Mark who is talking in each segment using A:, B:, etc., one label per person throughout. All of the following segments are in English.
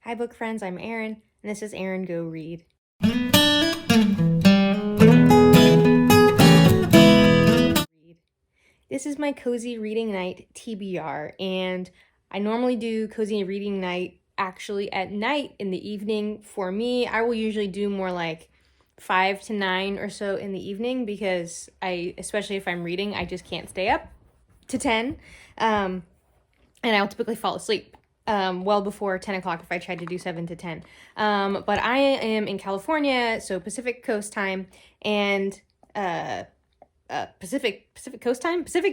A: Hi book friends, I'm Erin, and this is Erin Go Read. This is my cozy reading night TBR, and I normally do cozy reading night actually at night in the evening. For me, I will usually do more like 5 to 9 or so in the evening because especially if I'm reading, I just can't stay up to 10, and I'll typically fall asleep well before 10 o'clock if I tried to do 7 to 10. But I am in California, so Pacific Coast time, and Pacific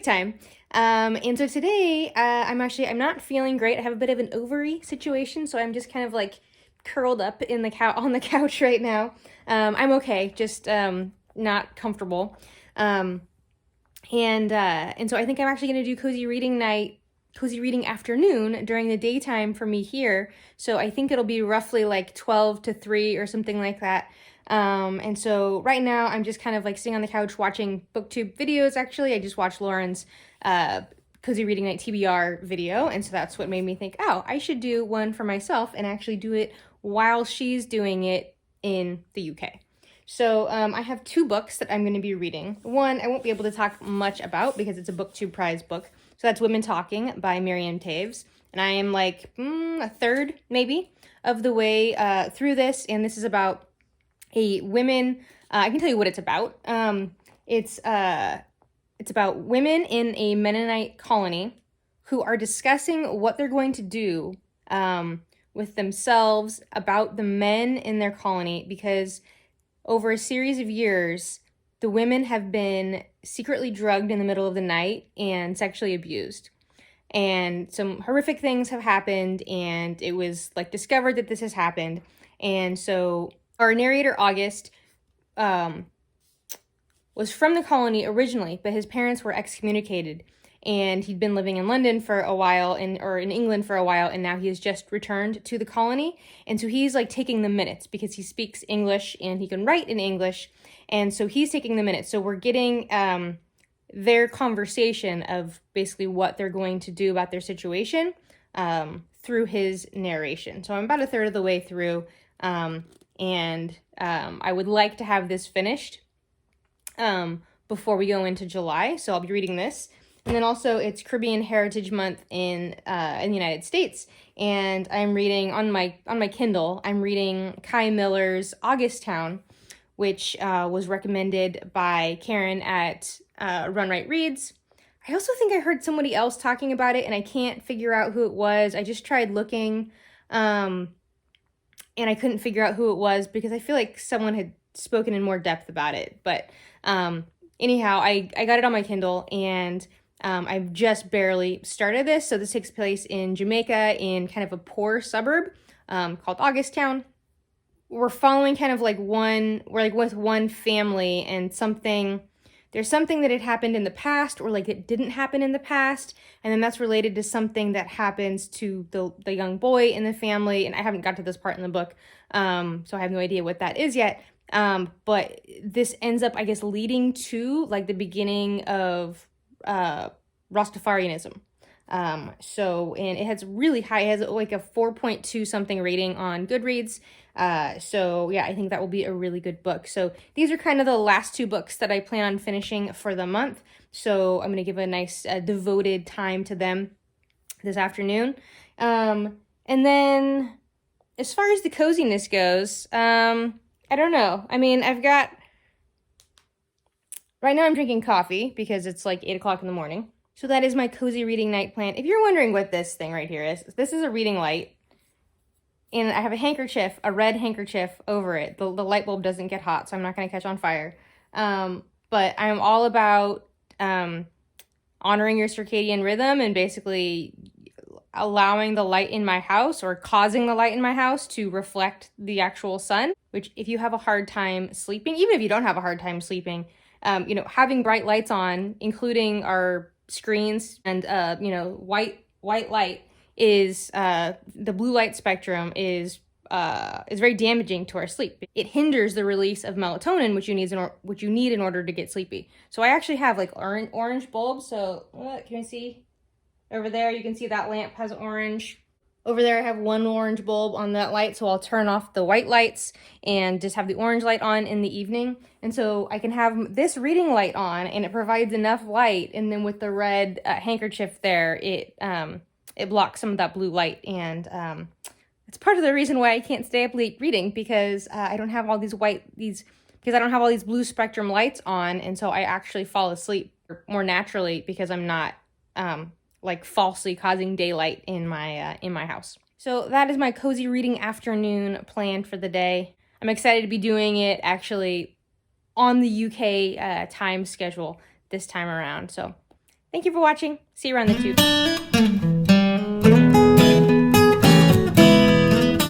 A: time. And so today, I'm not feeling great. I have a bit of an ovary situation, so I'm just kind of like curled up in the on the couch right now. I'm okay, just not comfortable. And so I think I'm actually gonna do cozy reading afternoon during the daytime for me here. So I think it'll be roughly like 12 to 3 or something like that. And so right now I'm just kind of like sitting on the couch watching booktube videos. Actually, I just watched Lauren's cozy reading night TBR video, and so that's what made me think, oh, I should do one for myself and actually do it while she's doing it in the UK. So I have 2 books that I'm going to be reading. One I won't be able to talk much about because it's a booktube prize book. So that's Women Talking by Miriam Toews. And I am like a third maybe of the way through this, and this is about I can tell you what it's about. It's about women in a Mennonite colony who are discussing what they're going to do with themselves about the men in their colony, because over a series of years, the women have been secretly drugged in the middle of the night and sexually abused. And some horrific things have happened, and it was like discovered that this has happened. And so our narrator, August, was from the colony originally, but his parents were excommunicated, and he'd been living in London for a while, or in England for a while, and now he has just returned to the colony. And so he's like taking the minutes because he speaks English and he can write in English, and so he's taking the minutes. So we're getting their conversation of basically what they're going to do about their situation through his narration. So I'm about a third of the way through. And I would like to have this finished before we go into July, so I'll be reading this. And then also it's Caribbean Heritage Month in the United States, and I'm reading on my Kindle. I'm reading Kei Miller's Augustown, which was recommended by Karen at Runwright Reads. I also think I heard somebody else talking about it, and I can't figure out who it was. I just tried looking. And I couldn't figure out who it was because I feel like someone had spoken in more depth about it. But anyhow, I got it on my Kindle, and I've just barely started this. So this takes place in Jamaica in kind of a poor suburb called Augustown. We're following kind of like we're like with one family, and there's something that had happened in the past, or like it didn't happen in the past, and then that's related to something that happens to the young boy in the family, and I haven't got to this part in the book, so I have no idea what that is yet, but this ends up, I guess, leading to like the beginning of Rastafarianism. And it has really high, it has like a 4.2 something rating on Goodreads. So yeah, I think that will be a really good book. So these are kind of the last 2 books that I plan on finishing for the month. So I'm going to give a nice devoted time to them this afternoon. And then as far as the coziness goes, I don't know. I mean, right now I'm drinking coffee because it's like 8 o'clock in the morning. So that is my cozy reading night plan. If you're wondering what this thing right here is, this is a reading light. And I have a handkerchief, a red handkerchief over it. The light bulb doesn't get hot, so I'm not going to catch on fire. But I'm all about honoring your circadian rhythm and basically allowing the light in my house, or causing the light in my house, to reflect the actual sun. Which, if you have a hard time sleeping, even if you don't have a hard time sleeping, having bright lights on, including our screens and white light, is the blue light spectrum is very damaging to our sleep. It hinders the release of melatonin, which you need in order to get sleepy. So I actually have like orange bulbs. So can you see over there? You can see that lamp has orange Over there I have one orange bulb on that light, so I'll turn off the white lights and just have the orange light on in the evening. And so I can have this reading light on and it provides enough light, and then with the red handkerchief there, it blocks some of that blue light, and it's part of the reason why I can't stay up late reading, because I don't have all these because I don't have all these blue spectrum lights on, and so I actually fall asleep more naturally because I'm not like falsely causing daylight in my house. So that is my cozy reading afternoon planned for the day. I'm excited to be doing it actually on the UK time schedule this time around. So thank you for watching. See you around the tube.